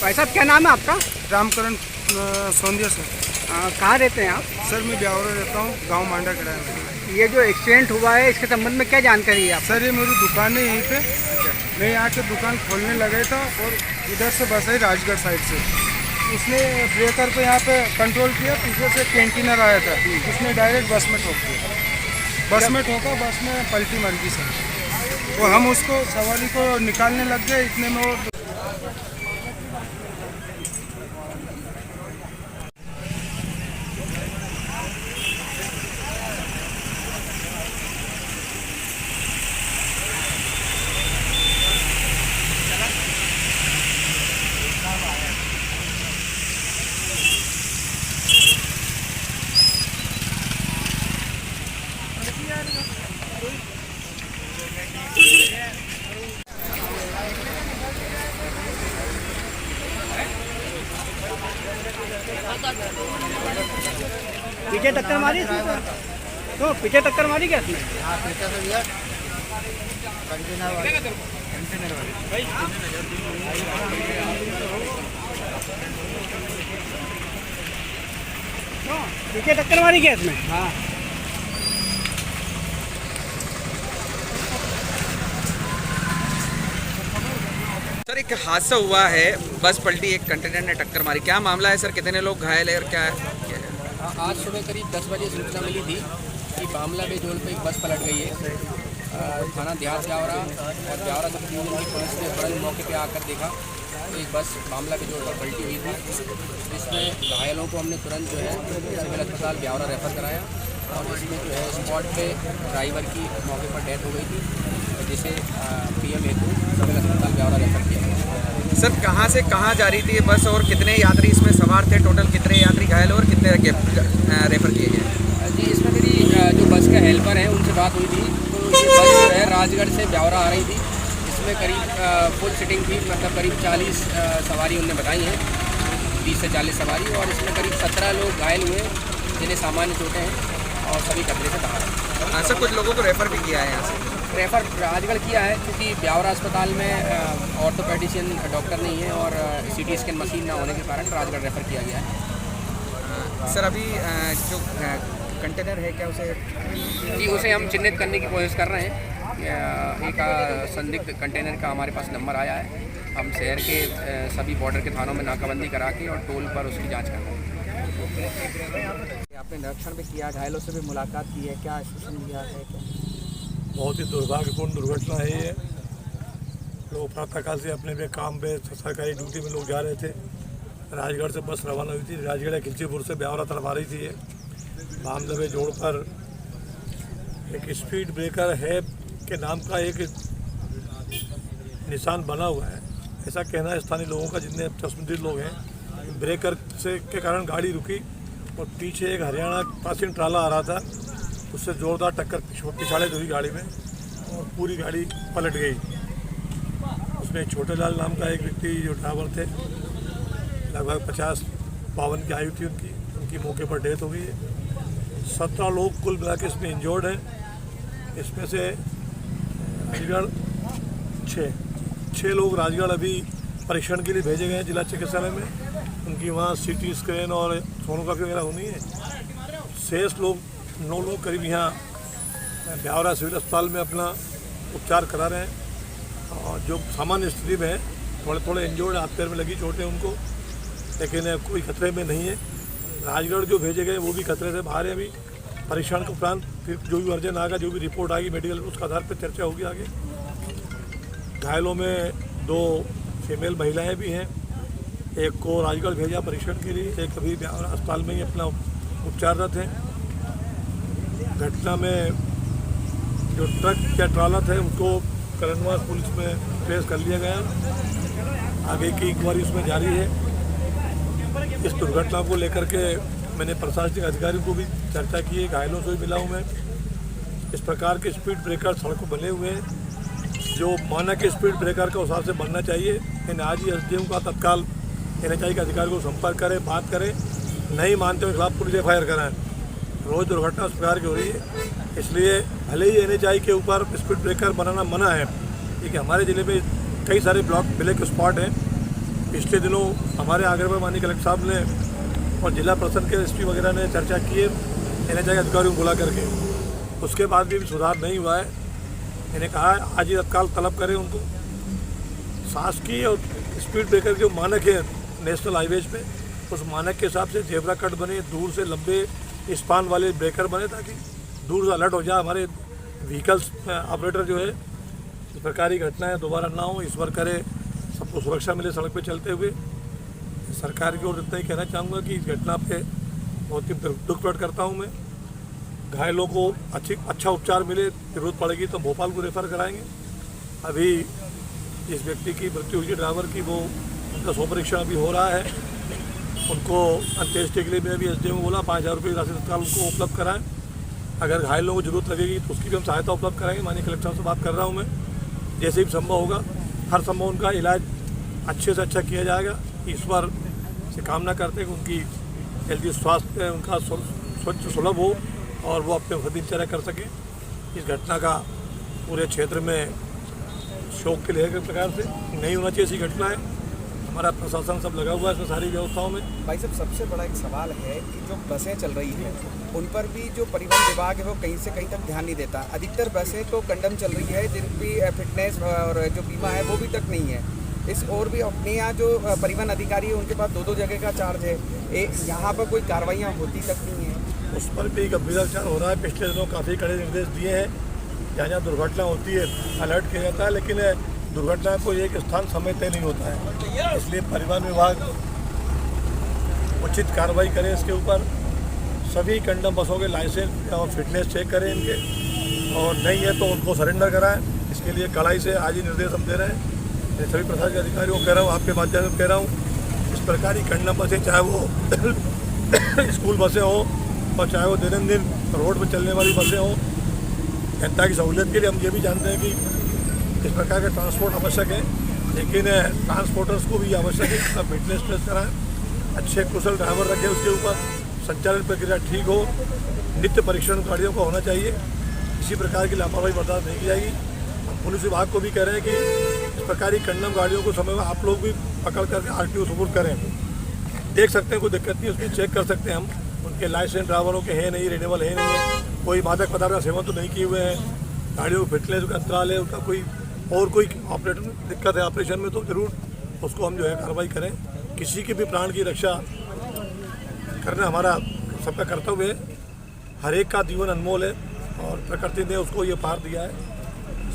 भाई साहब क्या नाम है आपका? रामकरण सोंदिया सर। कहाँ रहते हैं आप? सर मैं ब्यावरा रहता हूँ, गांव मांडा कड़ा है। ये जो एक्सीडेंट हुआ है इसके संबंध में क्या जानकारी है आप? सर ये मेरी दुकान है यहीं पे। मैं यहाँ के दुकान खोलने लगा था और इधर से बस आई राजगढ़ साइड से। उसने ब्रेकर पे यहाँ पे कंट्रोल किया, पीछे से कैंटीनर आया था, उसने डायरेक्ट बस में ठोक दिया। बस में ठोका, बस में पलटी मार दी सर। और हम उसको सवारी को निकालने लग गए, इतने में वो पीछे टक्कर मारी तो पीछे टक्कर मारी क्या इसने? हाँ पीछे से भैया कंटेनर वाले पीछे टक्कर मारी क्या इसमें? हाँ सर एक हादसा हुआ है, बस पलटी, एक कंटेनर ने टक्कर मारी, क्या मामला है सर? कितने लोग घायल है और क्या है? आज सुबह करीब 10 बजे सूचना मिली थी कि बामला बेजोड़ पे एक बस पलट गई है। थाना देहात ब्यावरा और ब्यावरा सब डिवीजन की पुलिस ने तुरंत मौके पे आकर देखा तो एक बस बामला बेजोड़ पर पलटी हुई थी, जिसमें घायलों को हमने तुरंत जो है सिविल अस्पताल ब्यावरा रेफर कराया और इसमें जो है स्पॉट पे ड्राइवर की मौके पर डेथ हो गई थी, जिसे PM हेतु सिविल अस्पताल ब्यावरा रेफर किया गया। सर कहाँ से कहाँ जा रही थी ये बस और कितने यात्री इसमें सवार थे? टोटल कितने यात्री घायल और कितने रेफर किए गए? जी इसमें मेरी जो बस का हेल्पर है उनसे बात हुई थी, तो ये बस जो है राजगढ़ से ब्यावरा आ रही थी। इसमें करीब फुल सिटिंग थी, मतलब करीब 40 सवारी उनने बताई हैं, 30 से 40 सवारी, और इसमें करीब 17 लोग घायल हुए जिन्हें सामान्य चोटें हैं और सभी खतरे से बाहर हैं। हाँ सर, कुछ लोगों को रेफ़र भी किया है यहाँ से? रेफ़र राजगढ़ किया है क्योंकि ब्यावरा अस्पताल में ऑर्थोपेडिशियन डॉक्टर नहीं है और CT स्कैन मशीन ना होने के कारण राजगढ़ रेफ़र किया गया है। सर अभी जो कंटेनर है क्या उसे जी उसे हम चिन्हित करने की कोशिश कर रहे हैं। एक संदिग्ध कंटेनर का हमारे पास नंबर आया है, हम शहर के सभी बॉर्डर के थानों में नाकाबंदी करा के और टोल पर उसकी जांच कर रहे हैं। आपने निरीक्षण भी किया, घायलों से भी मुलाकात की है, क्या आश्वासन दिया है? क्या बहुत ही दुर्भाग्यपूर्ण दुर्घटना है ये। लोग प्रातःकाल से अपने काम पे सरकारी ड्यूटी में लोग जा रहे थे। राजगढ़ से बस रवाना हुई थी, राजगढ़ या खिलचीपुर से ब्यावरा तरफ आ रही थी। ये बामला बेजोड़ पर एक स्पीड ब्रेकर है के नाम का एक निशान बना हुआ है, ऐसा कहना है स्थानीय लोगों का, जितने चश्मदीद लोग हैं। ब्रेकर से के कारण गाड़ी रुकी और पीछे एक हरियाणा पासिंग ट्राला आ रहा था, उससे ज़ोरदार टक्कर पिछाड़े हुई गाड़ी में और पूरी गाड़ी पलट गई। उसमें छोटे लाल नाम का एक व्यक्ति जो ड्राइवर थे, लगभग 50-52 की आयु थी उनकी मौके पर डेथ हो गई है। 17 लोग कुल मिला के इसमें इंजर्ड हैं। इसमें से राजगढ़ 6 लोग राजगढ़ अभी परीक्षण के लिए भेजे गए हैं जिला चिकित्सालय में। उनकी वहाँ CT स्कैन और सोनोग्राफी वगैरह होनी है। शेष लोग 9 लोग करीब यहाँ ब्यावरा सिविल अस्पताल में अपना उपचार करा रहे हैं और जो सामान्य स्थिति में है, थोड़े थोड़े इंजर्ड, हाथ पैर में लगी चोटें उनको, लेकिन कोई खतरे में नहीं है। राजगढ़ जो भेजे गए वो भी खतरे से बाहर है। अभी परीक्षण के उपरांत फिर जो भी वर्जन आएगा, जो भी रिपोर्ट आएगी मेडिकल, उसके आधार पर चर्चा होगी आगे। घायलों में 2 फीमेल महिलाएं भी हैं, एक को राजगढ़ भेजा परीक्षण के लिए, एक अभी ब्यावरा अस्पताल में ही अपना उपचाररत हैं। घटना में जो ट्रक या ट्राला थे उनको करणवास पुलिस में ट्रेस कर लिया गया, आगे की इंक्वायरी उसमें जारी है। इस दुर्घटना को लेकर के मैंने प्रशासनिक अधिकारियों को भी चर्चा की है, घायलों से भी मिला हूँ मैं। इस प्रकार के स्पीड ब्रेकर सड़कों बने हुए हैं, जो मानक स्पीड ब्रेकर का हिसाब से बनना चाहिए। लेकिन आज ही SDM का तत्काल NHAI के अधिकारी को संपर्क करें, बात करें, नहीं मानते हुए खिलाफ पुलिस FIR कराएं। रोज़ दुर्घटना उस प्रकार की हो रही है, इसलिए भले ही NHAI के ऊपर स्पीड ब्रेकर बनाना मना है, क्योंकि हमारे ज़िले में कई सारे ब्लैक स्पॉट हैं पिछले दिनों हमारे आगरा में माननीय कलेक्टर साहब ने और जिला प्रशासन के एसपी वगैरह ने चर्चा की है NHAI के अधिकारियों को बुला करके, उसके बाद भी सुधार नहीं हुआ है। इन्हें कहा है आज ही तत्काल तलब करें उनको। शासकीय और स्पीड ब्रेकर जो मानक है नेशनल हाईवेज पे, उस मानक के हिसाब से जेब्रा कट बने, दूर से लंबे स्पान वाले ब्रेकर बने, ताकि दूर से अलर्ट हो जाए हमारे व्हीकल्स ऑपरेटर जो है, इस प्रकार की घटनाएं दोबारा ना हो, ईश्वर करे सबको सुरक्षा मिले सड़क पे चलते हुए। सरकार की ओर इतना ही कहना चाहूँगा कि इस घटना पे बहुत ही दुख प्रकट करता हूँ मैं। घायलों को अच्छा उपचार मिले, जरूरत पड़ेगी तो भोपाल को रेफर कराएंगे। अभी जिस व्यक्ति की मृत्यु हुई है ड्राइवर की, वो उनका शव परीक्षण अभी हो रहा है। उनको अंत्येष्टि के लिए मैं भी SDO में बोला 5000 रुपये राशि तत्काल उनको उपलब्ध कराएं। अगर घायलों को जरूरत लगेगी तो उसकी भी हम सहायता उपलब्ध कराएंगे। माननीय कलेक्टर साहब से बात कर रहा हूँ मैं, जैसे भी संभव होगा हर संभव उनका इलाज अच्छे से अच्छा किया जाएगा। ईश्वर से कामना करते हैं कि उनकी जल्दी स्वास्थ्य उनका स्वच्छ सुलभ हो और वो अपने दिनचर्या कर सकें। इस घटना का पूरे क्षेत्र में शोक के लिए एक प्रकार से नहीं होना चाहिए ऐसी घटना है। हमारा प्रशासन सब लगा हुआ है इसमें सारी व्यवस्थाओं में। भाई साहब, सबसे बड़ा एक सवाल है कि जो बसें चल रही हैं उन पर भी जो परिवहन विभाग है वो कहीं से कहीं तक ध्यान नहीं देता। अधिकतर बसें तो कंडम चल रही है, जिनकी फिटनेस और जो बीमा है वो भी तक नहीं है। इस और भी अपने यहाँ जो परिवहन अधिकारी है उनके पास 2-2 जगह का चार्ज है, यहाँ पर कोई कार्रवाइयाँ होती तक नहीं है। उस पर भी गंभीराचार हो रहा है। पिछले दिनों काफ़ी कड़े निर्देश दिए हैं, जहाँ जहाँ दुर्घटना होती है अलर्ट किया जाता है, लेकिन दुर्घटना को एक स्थान समय तय नहीं होता है। इसलिए परिवहन विभाग उचित कार्रवाई करे इसके ऊपर। सभी कंडम बसों के लाइसेंस और फिटनेस चेक करें इनके, और नहीं है तो उनको सरेंडर कराएं। इसके लिए कड़ाई से आज ही निर्देश हम दे रहे हैं। मैं सभी प्रशासनिक अधिकारियों को कह रहा हूँ, आपके माध्यम से कह रहा हूँ, इस प्रकार की कंडम बसें चाहे वो स्कूल बसें हों और चाहे वो दैनंदिन रोड पर चलने वाली बसें हों, जनता की सहूलियत के लिए हम ये भी जानते हैं कि इस प्रकार के ट्रांसपोर्ट आवश्यक है, लेकिन ट्रांसपोर्टर्स को भी आवश्यक है कि फिटनेस टेस्ट कराएं, अच्छे कुशल ड्राइवर रखें, उसके ऊपर संचालन प्रक्रिया ठीक हो, नित्य परीक्षण गाड़ियों को होना चाहिए। किसी प्रकार की लापरवाही बर्दाश्त नहीं की जाएगी। हम पुलिस विभाग को भी कह रहे हैं कि इस प्रकार की कंडम गाड़ियों को समय में आप लोग भी पकड़ करके RTO सुपुर्द करें। देख सकते हैं कोई दिक्कत नहीं, उसकी चेक कर सकते हैं हम, उनके लाइसेंस ड्राइवरों के हैं नहीं, रिन्यूअल है नहीं है, कोई मादक पदार्थ का सेवन तो नहीं किए हुए हैं, गाड़ियों को फिटनेस का अंतराल है, उनका कोई और कोई ऑपरेटर दिक्कत है ऑपरेशन में, तो जरूर उसको हम जो है कार्रवाई करें। किसी के भी प्राण की रक्षा करना हमारा सबका कर्तव्य है। हर एक का जीवन अनमोल है और प्रकृति ने उसको ये पार दिया है।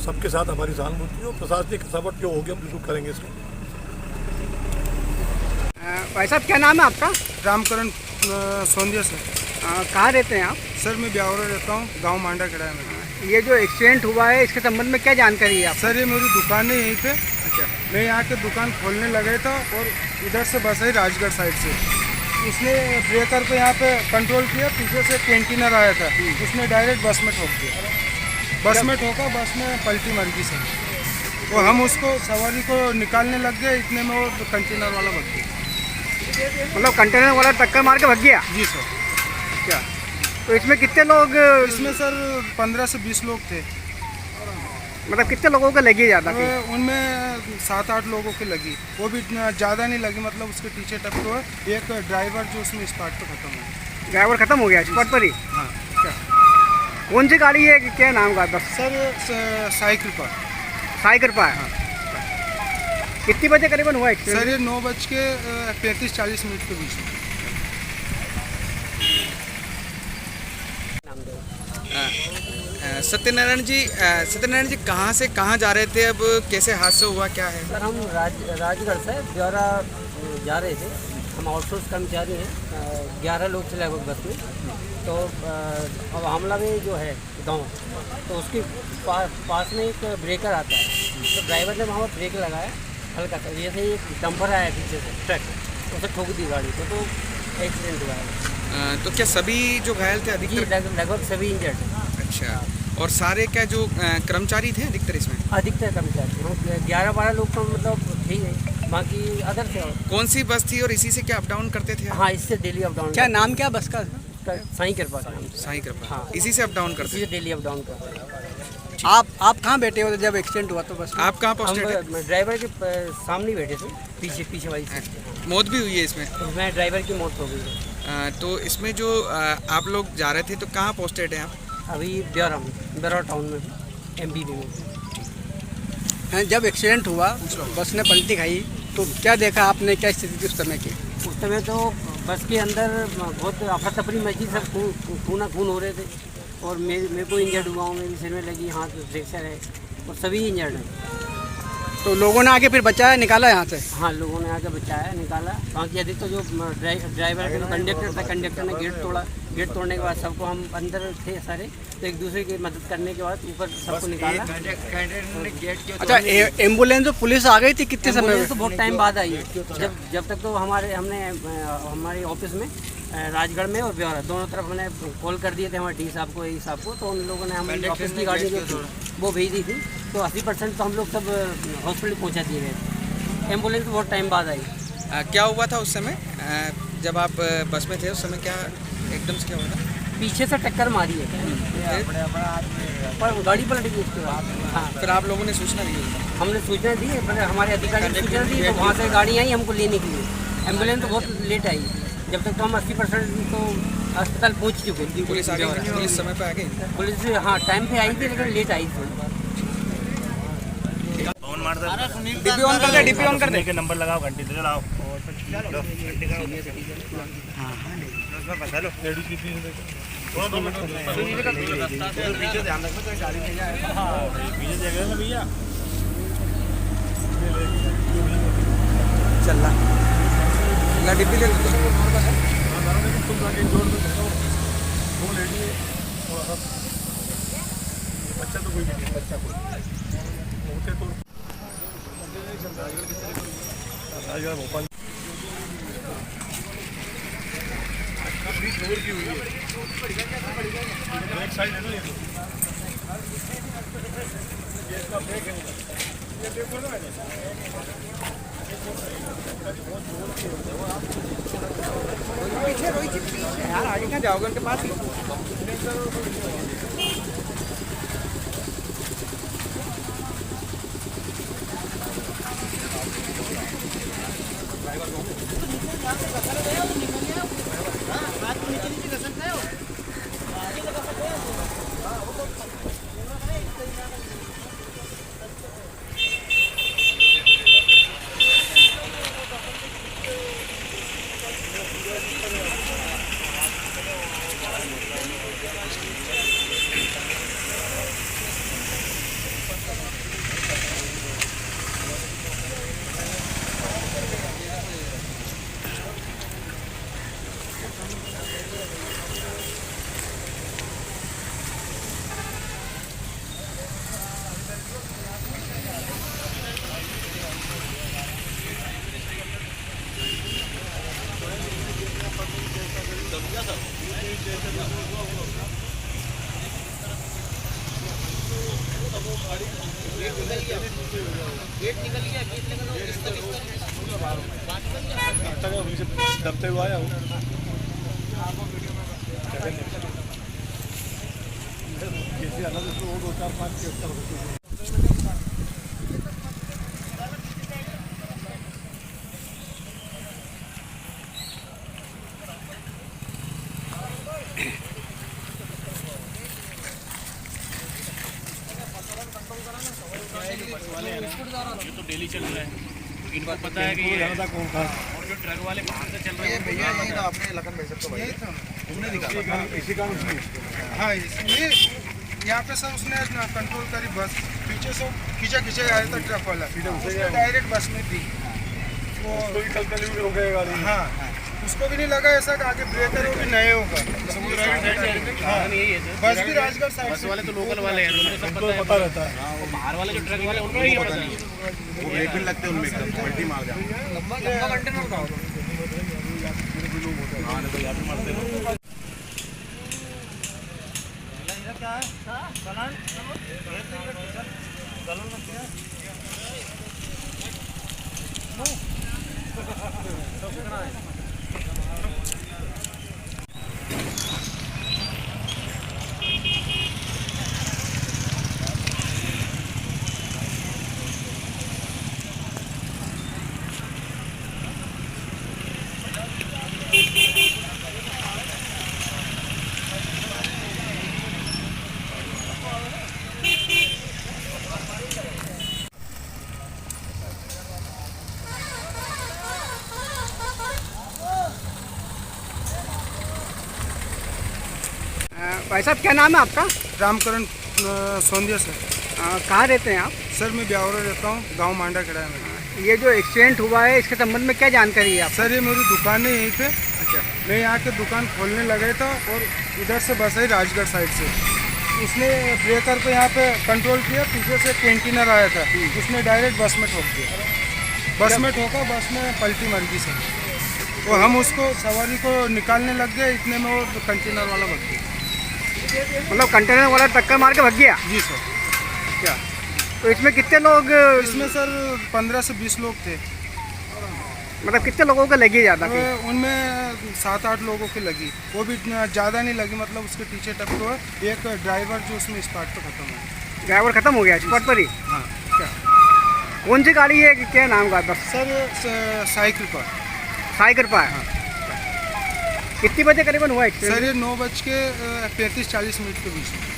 सबके साथ हमारी सहानुभूति और प्रशासनिक सपोर्ट जो होगी हम बिल्कुल करेंगे इसको। भाई साहब, क्या नाम है आपका? रामकरण सोंदिया से। कहाँ रहते हैं आप? सर मैं ब्यावरा रहता हूँ, गांव मांडा खड़ा है मेरा। ये जो एक्सीडेंट हुआ है इसके संबंध में क्या जानकारी है आप? सर ये मेरी दुकान है यहीं पे। अच्छा, मैं यहाँ के दुकान खोलने लगा था और इधर से बस आई राजगढ़ साइड से, उसने ब्रेकर पे यहाँ पे कंट्रोल किया, पीछे से कैंटीनर आया था, उसने डायरेक्ट बस में ठोक दिया। बस में ठोका, बस में पलटी मर गई सर। और हम उसको सवारी को निकालने लग गए, इतने में वो कंटेनर वाला भग गया। मतलब कंटेनर वाला टक्कर मार के भग गया? जी सर। क्या तो इसमें कितने लोग? इसमें सर 15 से 20 लोग थे। मतलब कितने लोगों को लगी ज़्यादा? उनमें 7-8 लोगों की लगी, वो भी ज़्यादा नहीं लगी, मतलब उसके पीछे टक्कर हुआ। एक ड्राइवर जो उसमें स्पॉट पर खत्म हुआ। ड्राइवर खत्म हो गया स्पॉट पर ही? हाँ। क्या कौन सी गाड़ी है, क्या नाम का? बस सर साइकिल पर। साइकिल पर है? हाँ। कितनी बजे करीबन हुआ एक्सीडेंट? सर ये 9:35-40 के बीच में। सत्यनारायण जी कहाँ से कहाँ जा रहे थे, अब कैसे हादसा हुआ, क्या है? सर हम राजगढ़ से ब्यावरा जा रहे थे। हम आउटसोर्स कर्मचारी हैं, 11 लोग थे लगभग बस में। तो अब हमला में जो है गांव, तो उसके पास में एक ब्रेकर आता है, तो ड्राइवर ने वहाँ पर ब्रेक लगाया हल्का सा, जैसे ही एक डंपर आया पीछे से ट्रक, उसे ठोक दी गाड़ी को, तो एक्सीडेंट हुआ है। तो क्या सभी जो घायल थे अधिकतर? लगभग सभी इंजर्ड। अच्छा, और सारे क्या जो कर्मचारी थे अधिकतर इसमें? अधिकतर कर्मचारी, हम 11-12 लोग तो मतलब ठीक है, बाकी अदर थे। कौन सी बस थी और इसी से क्या अप डाउन करते थे? हाँ, इससे डेली अप डाउन। क्या नाम क्या बस का? साई कृपा का नाम। साई कृपा। हाँ, इसी से अप डाउन करते इसी से डेली अप डाउन करते हैं। आप कहाँ बैठे हो जब एक्सीडेंट हुआ तो बस में? आप कहाँ पोस्टेड है? हम ड्राइवर के सामने ही बैठे थे, पीछे वाली सीट पे। मौत भी हुई है इसमें। इसमें ड्राइवर की मौत हो गई है। तो इसमें जो आप लोग जा रहे थे तो कहाँ पोस्टेड हैं आप? अभी ब्यौरा टाउन में, MP में। जब एक्सीडेंट हुआ बस ने पलटी खाई तो क्या देखा आपने, क्या स्थिति थी उस समय की? उस समय तो बस के अंदर बहुत अफरा तफरी मची, सब खून हो रहे थे। और मेरे को इंजर्ड हुआ हूँ, मेरी सिर में लगी, हाथ फ्रैक्चर है और सभी इंजर्ड हैं। तो लोगों ने आके फिर बचाया, निकाला यहाँ से? हाँ, लोगों ने आके बचाया, निकाला। बाकी अधिक तो जो ड्राइवर का जो कंडक्टर था, कंडक्टर ने गेट तोड़ा। गेट तोड़ने के बाद सबको, हम अंदर थे सारे, तो एक दूसरे की मदद करने के बाद ऊपर सबको निकाला। अच्छा, एम्बुलेंस तो पुलिस आ गई थी कितने समय में? तो बहुत टाइम बाद आई है। जब तक तो हमारे ऑफिस में राजगढ़ में और ब्यौरा दोनों तरफ हमने कॉल कर दिए थे हमारे डी साहब को, साहब को, तो उन लोगों ने हमारे ऑफिस की गाड़ी जो थी वो भेज दी थी। तो 80% तो हम लोग सब हॉस्पिटल पहुंचा दिए गए थे। एम्बुलेंस बहुत टाइम बाद आई। क्या हुआ था उस समय जब आप बस में थे? उस समय क्या एकदम से क्या हुआ था? पीछे से टक्कर मारी है, पर गाड़ी पलट गई उसके बाद। हाँ, फिर आप लोगों ने सूचना दी? हमने सूचना दी, हमारे अधिकारी ने सूचना दी, तो वहाँ से गाड़ी आई हमको लेने के लिए। एम्बुलेंस तो बहुत लेट आई, जब तक तो हम 80% तो अस्पताल पहुँच चुके थे। पुलिस आ गई? पुलिस समय पे आ गई? पुलिस हाँ टाइम पे आई थी, लेकिन लेट आई थी। डीपी ऑन कर दे, डीपी ऑन कर दे। नंबर लगाओ, घंटे से चलाओ। भैया चल रहा डिब्बी ले बच्चा तो कोई नहीं, बच्चा कोई तो भोपाल की हुई है, बैक साइड है ना ये इसका ब्रेक है, ये देखो ना पीछे रोहित जी यार, आगे कहाँ जाओगे उनके पास? दबते हुए आया हूँ, कैसे अलग उसको 2 4 5 के उत्तर ये तो डेली चल रहा है, इनको पता है कि ये कौन था और जो ट्रक वाले बाहर से चल रहे हैं। भैया यही तो आपने लखन भाई सबको भाई हमने दिखा इसी का उसने हाँ, इसलिए यहाँ पे सब उसने कंट्रोल करी, बस पीछे से खींचे आया था ट्रक वाला, डायरेक्ट बस में थी वो हो गया गाड़ी। हाँ, उसको भी नहीं लगा ऐसा कि आगे ब्रेकर वो भी नए होगा। बस भी राजगढ़ साइड से वाले तो लोकल वाले हैं, उनको सब पता रहता है। वो बाहर वाले जो ट्रक वाले उनको नहीं पता नहीं, वो ब्रेक भी लगते हैं उनमें, एकदम पलटी मार जाते। लंबा कंटेनर का होगा। हाँ, तो यहाँ पे मरते हैं। क्या है? भाई साहब क्या नाम है आपका? रामकरण सोंदिया सर। कहाँ रहते हैं आप? सर मैं ब्यावरा रहता हूँ, गांव मांडा खड़ा है मेरा। ये जो एक्सीडेंट हुआ है इसके संबंध में क्या जानकारी है आप? सर ये मेरी दुकान है यहीं पे। अच्छा। मैं यहाँ के दुकान खोलने लगा था और इधर से बस आई राजगढ़ साइड से। उसने ब्रेकर पे यहाँ पे कंट्रोल किया, पीछे से कैंटीनर आया था, उसने डायरेक्ट बस में ठोक दिया। बस में ठोका, बस में पलटी मर गई सर। तो हम उसको सवारी को निकालने लग गए, इतने में वो कंटेनर वाला भग गया। मतलब कंटेनर वाला टक्कर मार के भग गया? जी सर। क्या? तो इसमें कितने लोग? इसमें सर 15 से 20 लोग थे। मतलब कितने लोगों को लगी ज़्यादा? उनमें 7-8 लोगों की लगी, वो भी ज़्यादा नहीं लगी, मतलब उसके पीछे टप हुआ। एक ड्राइवर जो उसमें स्पॉट पर खत्म हो गया। ड्राइवर खत्म हो गया स्पॉट पर ही? हाँ। क्या? कौन सी गाड़ी है कि क्या नाम का था? सर साइकिल पर। साइकिल पर? हाँ। कितनी बजे करीबन हुआ एक्सीडेंट? सर ये 9:35-40 मिनट के बीच में।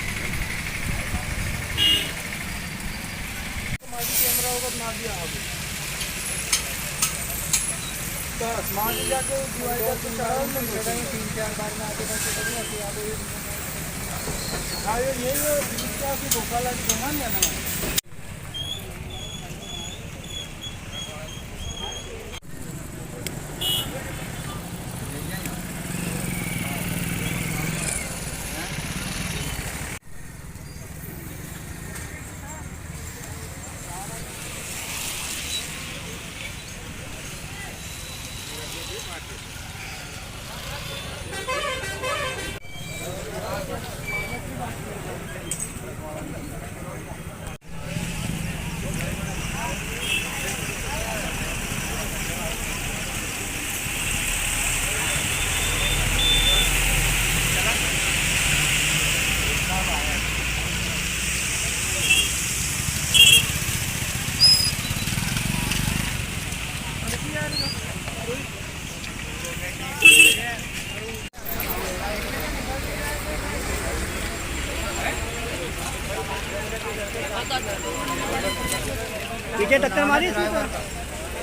पीछे टक्कर मारी इसमें?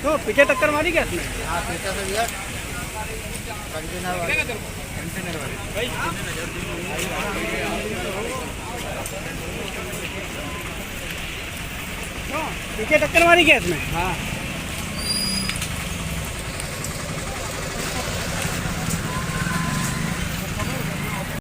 तो पीछे टक्कर मारी क्या इसमें? हाँ पीछे से दिया कंटेनर पीछे टक्कर मारी क्या इसमें? हाँ